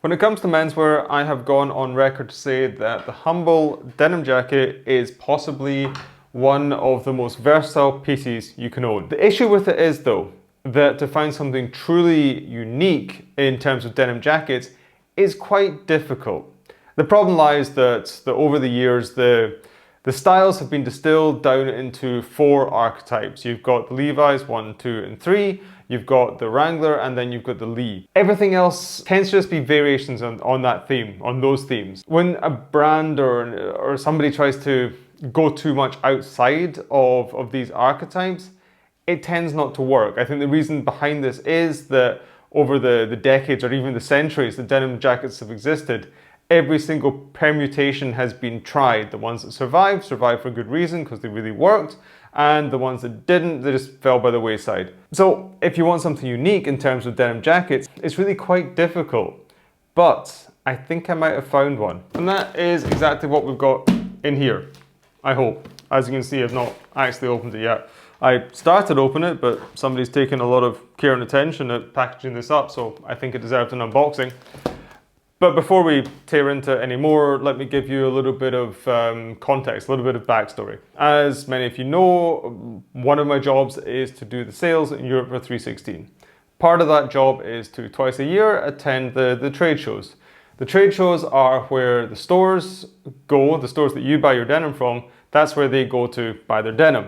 When it comes to menswear, I have gone on record to say that the Humble denim jacket is possibly one of the most versatile pieces you can own. The issue with it is though, that to find something truly unique in terms of denim jackets is quite difficult. The problem lies that over the years, the styles have been distilled down into 4 archetypes. You've got the Levi's 1, 2, and 3. You've got the Wrangler, and then you've got the Lee. Everything else tends to just be variations on that theme, on those themes. When a brand or somebody tries to go too much outside of these archetypes, it tends not to work. I think the reason behind this is that over the decades or even the centuries that denim jackets have existed, every single permutation has been tried. The ones that survived for good reason because they really worked, and the ones that didn't, they just fell by the wayside. So if you want something unique in terms of denim jackets, it's really quite difficult. But I think I might have found one. And that is exactly what we've got in here, I hope. As you can see, I've not actually opened it yet. I started opening it, but somebody's taken a lot of care and attention at packaging this up, so I think it deserved an unboxing. But before we tear into it anymore, let me give you a little bit of context, a little bit of backstory. As many of you know, one of my jobs is to do the sales in Europe for 316. Part of that job is to twice a year attend the trade shows. The trade shows are where the stores go, the stores that you buy your denim from, that's where they go to buy their denim.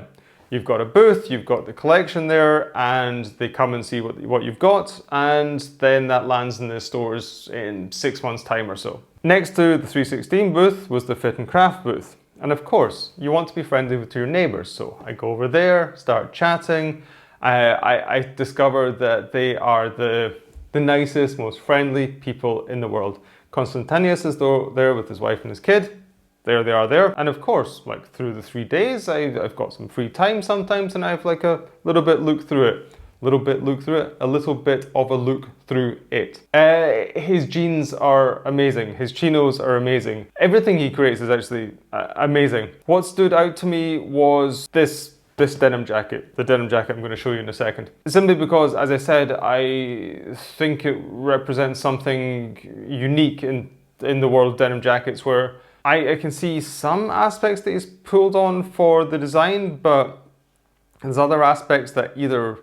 You've got a booth, you've got the collection there, and they come and see what you've got, and then that lands in the stores in 6 months' time or so. Next to the 316 booth was the Fit and Craft booth. And of course, you want to be friendly with your neighbors, so I go over there, start chatting. I discover that they are the nicest, most friendly people in the world. Constantinos is there with his wife and his kid. There they are there. And of course, like through the 3 days, I've got some free time sometimes and I have like a little bit look through it. A little bit of a look through it. His jeans are amazing. His chinos are amazing. Everything he creates is actually amazing. What stood out to me was this denim jacket, the denim jacket I'm going to show you in a second. Simply because, as I said, I think it represents something unique in the world of denim jackets where I can see some aspects that he's pulled on for the design, but there's other aspects that either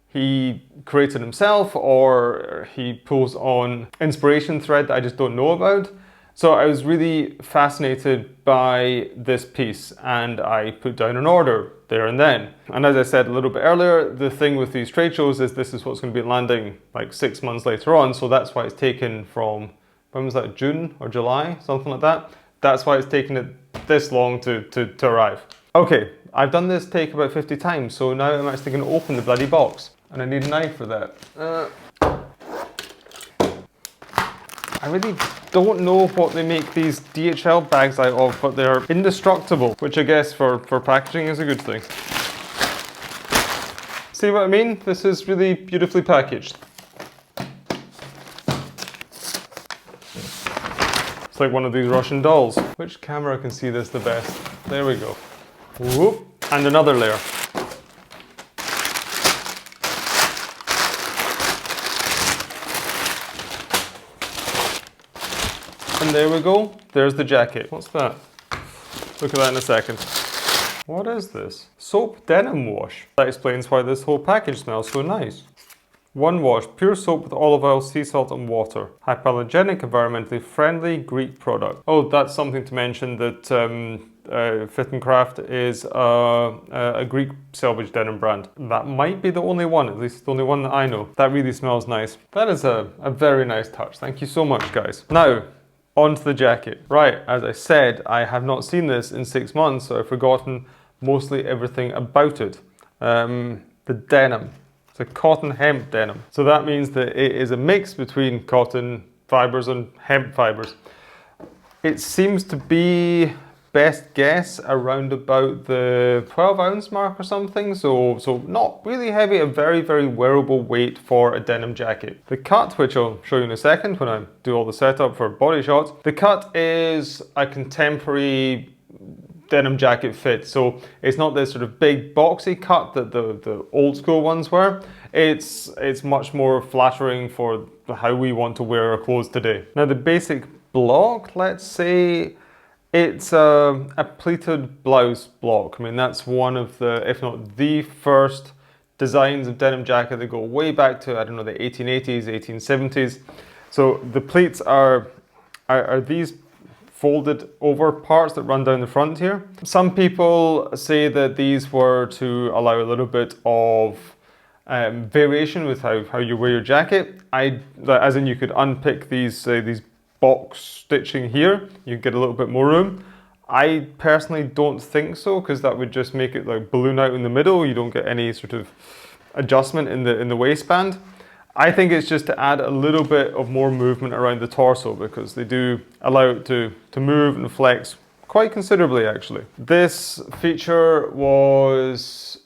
he created himself or he pulls on inspiration thread that I just don't know about. So I was really fascinated by this piece and I put down an order there and then. And as I said a little bit earlier, the thing with these trade shows is this is what's going to be landing like 6 months later on. So that's why it's taken from, when was that, June or July, something like that. That's why it's taken it this long to arrive. Okay, I've done this take about 50 times, so now I'm actually going to open the bloody box. And I need a knife for that. I really don't know what they make these DHL bags out of, but they're indestructible, which I guess for packaging is a good thing. See what I mean? This is really beautifully packaged. It's like one of these Russian dolls. Which camera can see this the best? There we go. Whoop. And another layer. And there we go. There's the jacket. What's that? Look at that in a second. What is this? Soap denim wash. That explains why this whole package smells so nice. One wash, pure soap with olive oil, sea salt and water. Hypoallergenic, environmentally friendly Greek product. Oh, that's something to mention that Fit and Craft is a Greek selvedge denim brand. That might be the only one, at least the only one that I know. That really smells nice. That is a very nice touch. Thank you so much, guys. Now, on to the jacket. Right, as I said, I have not seen this in 6 months, so I've forgotten mostly everything about it. The denim. It's a cotton hemp denim. So that means that it is a mix between cotton fibers and hemp fibers. It seems to be, best guess, around about the 12-ounce mark or something. So not really heavy, a very, very wearable weight for a denim jacket. The cut, which I'll show you in a second when I do all the setup for body shots, the cut is a contemporary denim jacket fit. So it's not this sort of big boxy cut that the old school ones were. It's much more flattering for how we want to wear our clothes today. Now the basic block, let's say it's a pleated blouse block. I mean, that's one of the, if not the first designs of denim jacket that go way back to, I don't know, the 1880s, 1870s. So the pleats are these folded over parts that run down the front here. Some people say that these were to allow a little bit of variation with how you wear your jacket. As in you could unpick these box stitching here, you get a little bit more room. I personally don't think so, because that would just make it like balloon out in the middle. You don't get any sort of adjustment in the waistband. I think it's just to add a little bit of more movement around the torso, because they do allow it to move and flex quite considerably actually. This feature was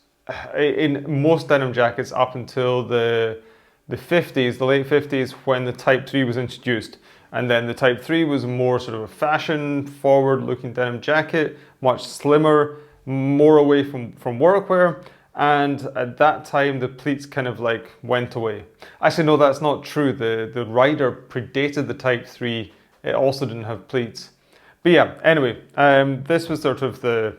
in most denim jackets up until the 50s, the late 50s, when the Type 3 was introduced. And then the Type 3 was more sort of a fashion forward looking denim jacket, much slimmer, more away from workwear. And at that time, the pleats kind of like went away. Actually, no, that's not true. The Rider predated the Type 3. It also didn't have pleats. But yeah, anyway, this was sort of the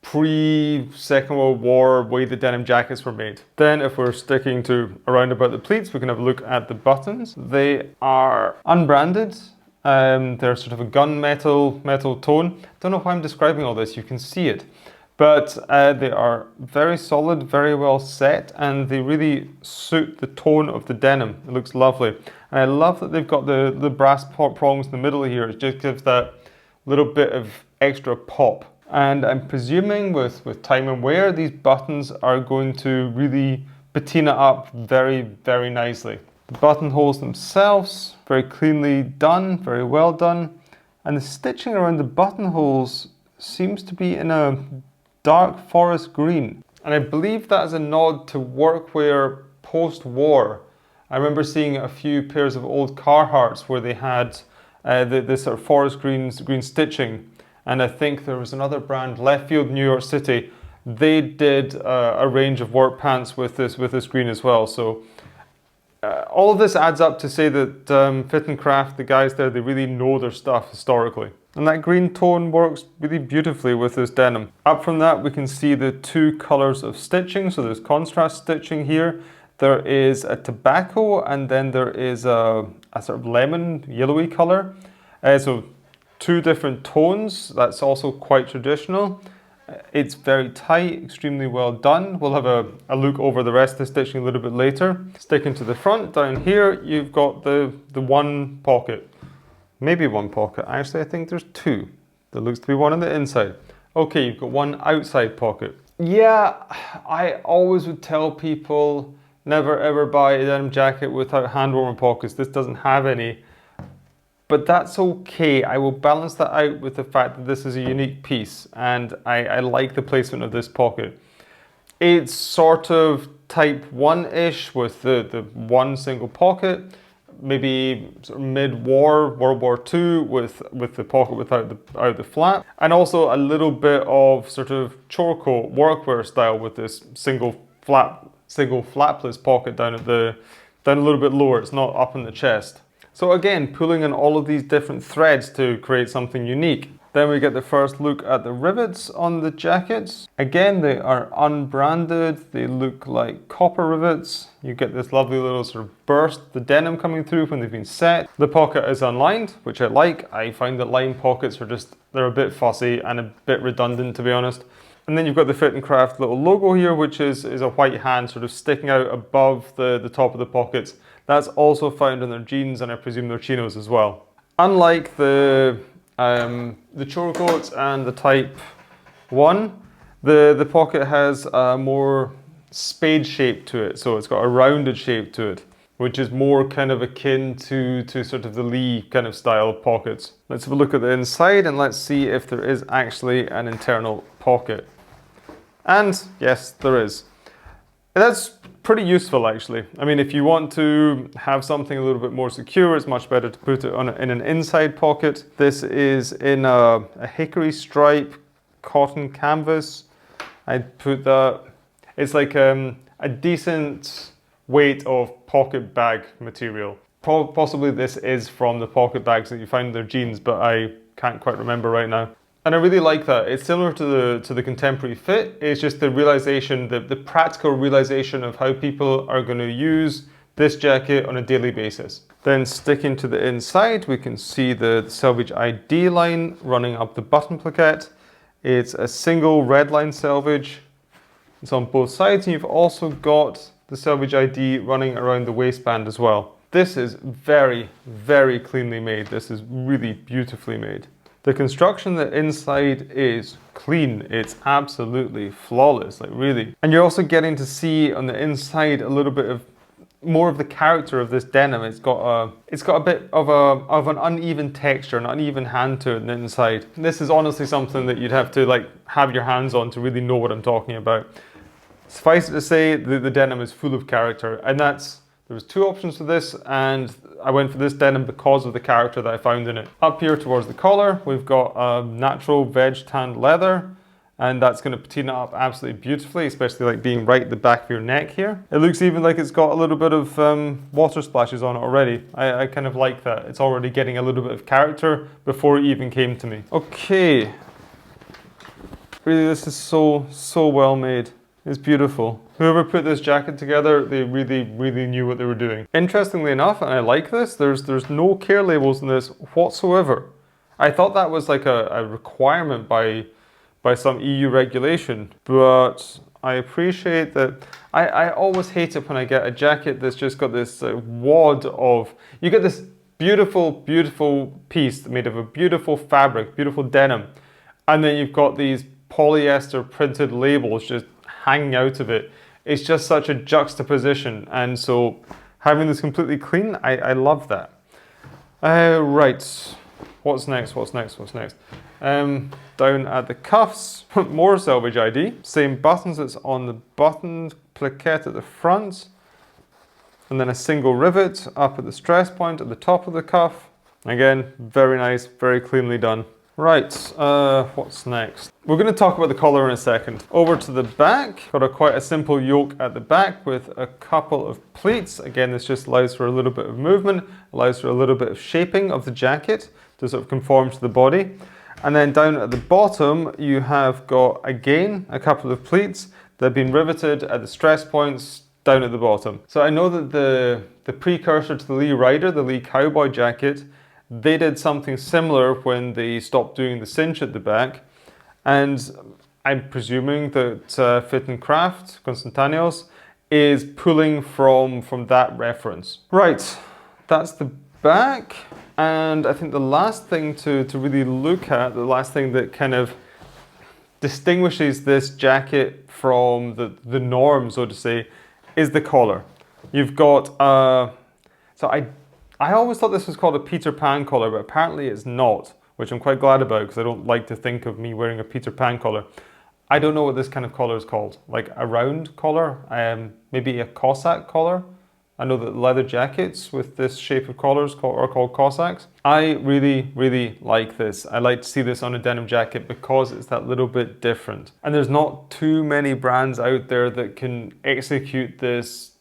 pre-Second World War way the denim jackets were made. Then if we're sticking to around about the pleats, we can have a look at the buttons. They are unbranded. They're sort of a gunmetal tone. Don't know why I'm describing all this, you can see it. But they are very solid, very well set, and they really suit the tone of the denim. It looks lovely. And I love that they've got the brass prongs in the middle here. It just gives that little bit of extra pop. And I'm presuming with time and wear, these buttons are going to really patina up very, very nicely. The buttonholes themselves, very cleanly done, very well done. And the stitching around the buttonholes seems to be in a dark forest green. And I believe that is a nod to workwear post-war. I remember seeing a few pairs of old Carhartts where they had this sort of forest green stitching. And I think there was another brand, Left Field, New York City. They did a range of work pants with this green as well. So all of this adds up to say that Fit and Craft, the guys there, they really know their stuff historically. And that green tone works really beautifully with this denim. Up from that, we can see the two colors of stitching. So there's contrast stitching here. There is a tobacco, and then there is a sort of lemon, yellowy color. So two different tones. That's also quite traditional. It's very tight, extremely well done. We'll have a look over the rest of the stitching a little bit later. Sticking to the front, down here, you've got the one pocket. Maybe one pocket. Actually, I think there's two. There looks to be one on the inside. Okay, you've got one outside pocket. Yeah, I always would tell people never ever buy a denim jacket without hand warmer pockets. This doesn't have any. But that's okay. I will balance that out with the fact that this is a unique piece, and I like the placement of this pocket. It's sort of Type 1-ish with the one single pocket, maybe sort of mid-war, World War II with the pocket without the flap, and also a little bit of sort of Chorco workwear style with this single flapless pocket down a little bit lower. It's not up in the chest. So again, pulling in all of these different threads to create something unique. Then we get the first look at the rivets on the jackets. Again, they are unbranded. They look like copper rivets. You get this lovely little sort of burst, the denim coming through when they've been set. The pocket is unlined, which I like. I find that lined pockets are they're a bit fussy and a bit redundant, to be honest. And then you've got the Fit and Craft little logo here, which is a white hand sort of sticking out above the top of the pockets. That's also found in their jeans, and I presume their chinos as well. Unlike the Chorcoats and the Type 1, the pocket has a more spade shape to it. So it's got a rounded shape to it, which is more kind of akin to sort of the Lee kind of style pockets. Let's have a look at the inside and let's see if there is actually an internal pocket. And yes, there is. That's pretty useful actually. I mean, if you want to have something a little bit more secure, it's much better to put it in an inside pocket. This is in a hickory stripe cotton canvas. I'd put that, it's like a decent weight of pocket bag material. Possibly this is from the pocket bags that you find in their jeans, but I can't quite remember right now. And I really like that. It's similar to the contemporary fit. It's just the realization, the practical realization of how people are going to use this jacket on a daily basis. Then sticking to the inside, we can see the Selvage ID line running up the button plaquette. It's a single red line selvage. It's on both sides, and you've also got the Selvage ID running around the waistband as well. This is very, very cleanly made. This is really beautifully made. The construction the inside is clean. It's absolutely flawless, like really. And you're also getting to see on the inside a little bit of more of the character of this denim. It's got a bit of an uneven texture, an uneven hand to it on the inside. This is honestly something that you'd have to like have your hands on to really know what I'm talking about. Suffice it to say, the denim is full of character, and there was two options for this, and I went for this denim because of the character that I found in it. Up here towards the collar, we've got a natural veg tanned leather, and that's going to patina up absolutely beautifully, especially like being right at the back of your neck here. It looks even like it's got a little bit of water splashes on it already. I kind of like that. It's already getting a little bit of character before it even came to me. Okay. Really, this is so well made. It's beautiful. Whoever put this jacket together, they really knew what they were doing. Interestingly enough, and I like this, there's no care labels in this whatsoever. I thought that was like a requirement by some EU regulation, but I appreciate that. I always hate it when I get a jacket that's just got this wad of, you get this beautiful piece made of a beautiful fabric, beautiful denim, and then you've got these polyester printed labels just hanging out of it. It's just such a juxtaposition, and so having this completely clean, I love that. Right, what's next? Down at the cuffs, more Selvage ID. Same buttons that's on the button plaquette at the front, and then a single rivet up at the stress point at the top of the cuff. Again, very nice, very cleanly done. Right, what's next? We're going to talk about the collar in a second. Over to the back, got quite a simple yoke at the back with a couple of pleats. Again, this just allows for a little bit of movement, allows for a little bit of shaping of the jacket to sort of conform to the body. And then down at the bottom, you have got, again, a couple of pleats that have been riveted at the stress points down at the bottom. So I know that the precursor to the Lee Rider, the Lee Cowboy jacket, they did something similar when they stopped doing the cinch at the back, and I'm presuming that Fit and Craft, Constantinos, is pulling from that reference. Right, that's the back, and I think the last thing to really look at, the last thing that kind of distinguishes this jacket from the norm, so to say, is the collar. You've got, so I always thought this was called a Peter Pan collar, but apparently it's not, which I'm quite glad about because I don't like to think of me wearing a Peter Pan collar. I don't know what this kind of collar is called, like a round collar, maybe a Cossack collar. I know that leather jackets with this shape of collars are called Cossacks. I really like this. I like to see this on a denim jacket because it's that little bit different. And there's not too many brands out there that can execute this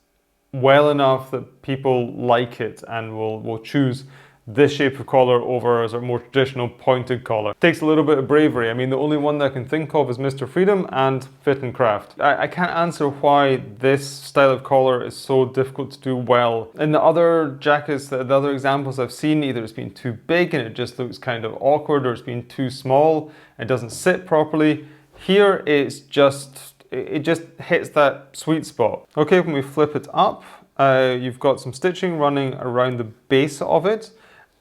well enough that people like it and will choose this shape of collar over as a more traditional pointed collar. It takes a little bit of bravery. I mean, the only one that I can think of is Mr. Freedom and Fit and Craft. I can't answer why this style of collar is so difficult to do well. In the other jackets, the other examples I've seen, either it's been too big and it just looks kind of awkward, or it's been too small, it doesn't sit properly. Here it's just, it just hits that sweet spot. Okay, when we flip it up, you've got some stitching running around the base of it,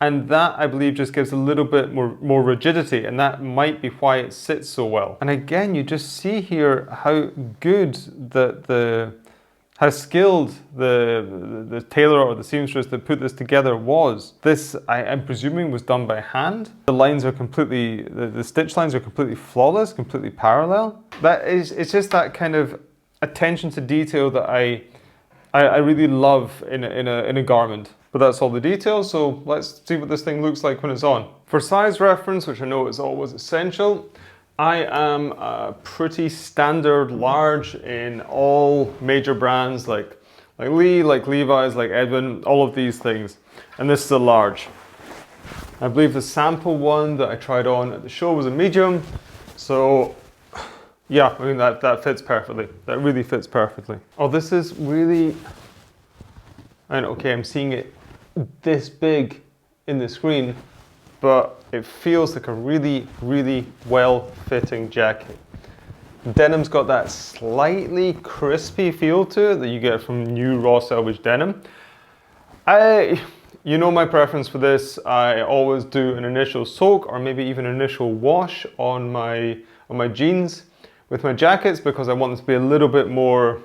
and that I believe just gives a little bit more rigidity, and that might be why it sits so well. And again, you just see here how good how skilled the tailor or the seamstress that put this together was. This, I'm presuming, was done by hand. The lines are completely, the stitch lines are completely flawless, completely parallel. It's just that kind of attention to detail that I really love in a garment. But that's all the details, so let's see what this thing looks like when it's on. For size reference, which I know is always essential, I am a pretty standard large in all major brands like Lee, like Levi's, like Edwin, all of these things. And this is a large. I believe the sample one that I tried on at the show was a medium. So yeah, I mean that fits perfectly. That really fits perfectly. Oh, this is really, and okay, I'm seeing it this big in the screen, but it feels like a really, really well-fitting jacket. Denim's got that slightly crispy feel to it that you get from new raw selvage denim. You know my preference for this. I always do an initial soak or maybe even initial wash on my jeans with my jackets because I want them to be a little bit more,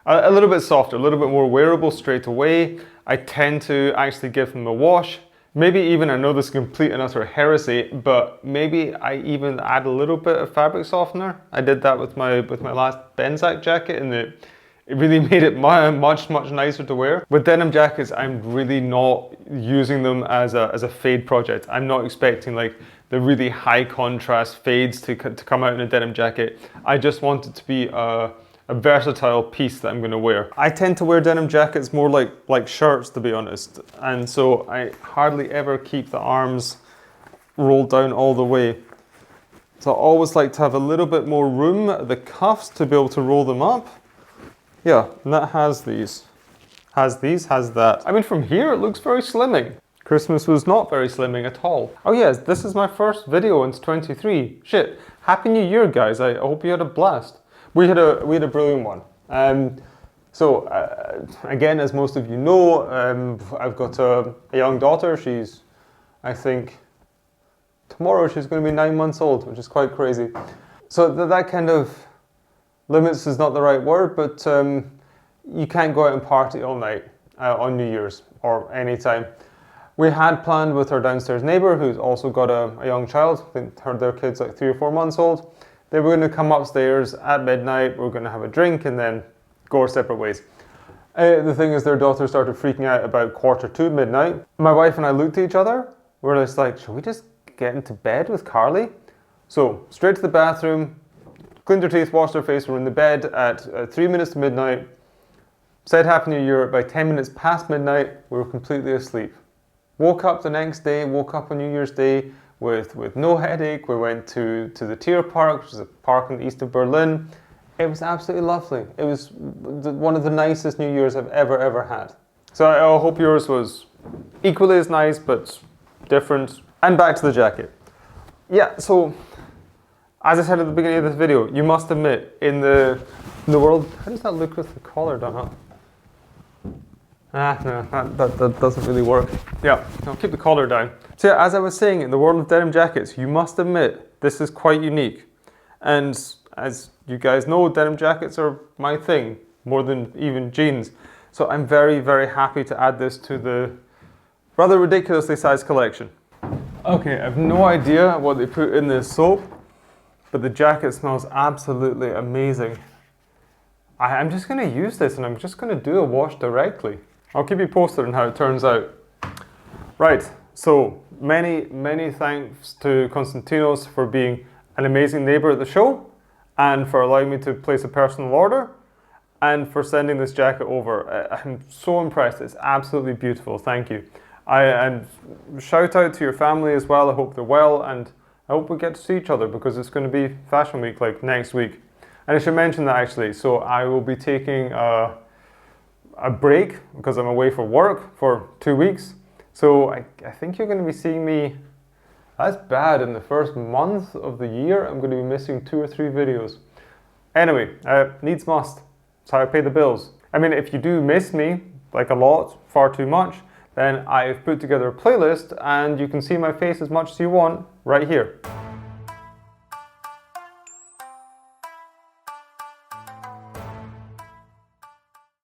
a little bit softer, a little bit more wearable straight away. I tend to actually give them a wash. Maybe even, I know this is complete and utter heresy, but maybe I even add a little bit of fabric softener. I did that with my last Benzac jacket and it really made it much nicer to wear. With denim jackets, I'm really not using them as a fade project. I'm not expecting like the really high contrast fades to come out in a denim jacket. I just want it to be a versatile piece that I'm going to wear. I tend to wear denim jackets more like shirts, to be honest, and so I hardly ever keep the arms rolled down all the way. So I always like to have a little bit more room at the cuffs to be able to roll them up. Yeah, and that has these. Has that. I mean, from here it looks very slimming. Christmas was not very slimming at all. Oh yes, this is my first video in 23. Shit, Happy New Year, guys. I hope you had a blast. We had a brilliant one. Again, as most of you know, I've got a young daughter. She's, I think, tomorrow she's going to be 9 months old, which is quite crazy. So that kind of limits is not the right word, but you can't go out and party all night on New Year's or any time. We had planned with our downstairs neighbour, who's also got a young child. I think their kid's like 3 or 4 months old. They were going to come upstairs at midnight, we're going to have a drink and then go our separate ways. The thing is, their daughter started freaking out about 1:45 midnight. My wife and I looked at each other, we're just like, should we just get into bed with Carly? So, straight to the bathroom, cleaned her teeth, washed her face, we're in the bed at 3 minutes to midnight, said Happy New Year. By 10 minutes past midnight, we were completely asleep. Woke up the next day, woke up on New Year's Day, with no headache. We went to the Tier Park, which is a park in the east of Berlin. It was absolutely lovely. It was one of the nicest New Year's I've ever had. So I hope yours was equally as nice, but different. And back to the jacket. Yeah, so as I said at the beginning of this video, you must admit, in the world, how does that look with the collar done up? No, that doesn't really work. Yeah, I'll keep the collar down. So yeah, as I was saying, in the world of denim jackets, you must admit, this is quite unique. And as you guys know, denim jackets are my thing, more than even jeans. So I'm very happy to add this to the rather ridiculously sized collection. Okay, I have no idea what they put in this soap, but the jacket smells absolutely amazing. I'm just going to use this and I'm just going to do a wash directly. I'll keep you posted on how it turns out. Right, so many thanks to Konstantinos for being an amazing neighbour at the show and for allowing me to place a personal order and for sending this jacket over. I'm so impressed, it's absolutely beautiful, thank you. And shout out to your family as well, I hope they're well and I hope we get to see each other because it's going to be Fashion Week like next week. And I should mention that actually, so I will be taking a break because I'm away for work for 2 weeks. So I think you're going to be seeing me, that's bad, in the first month of the year I'm going to be missing 2 or 3 videos. Anyway, needs must. That's how I pay the bills. I mean, if you do miss me, like a lot, far too much, then I've put together a playlist and you can see my face as much as you want right here.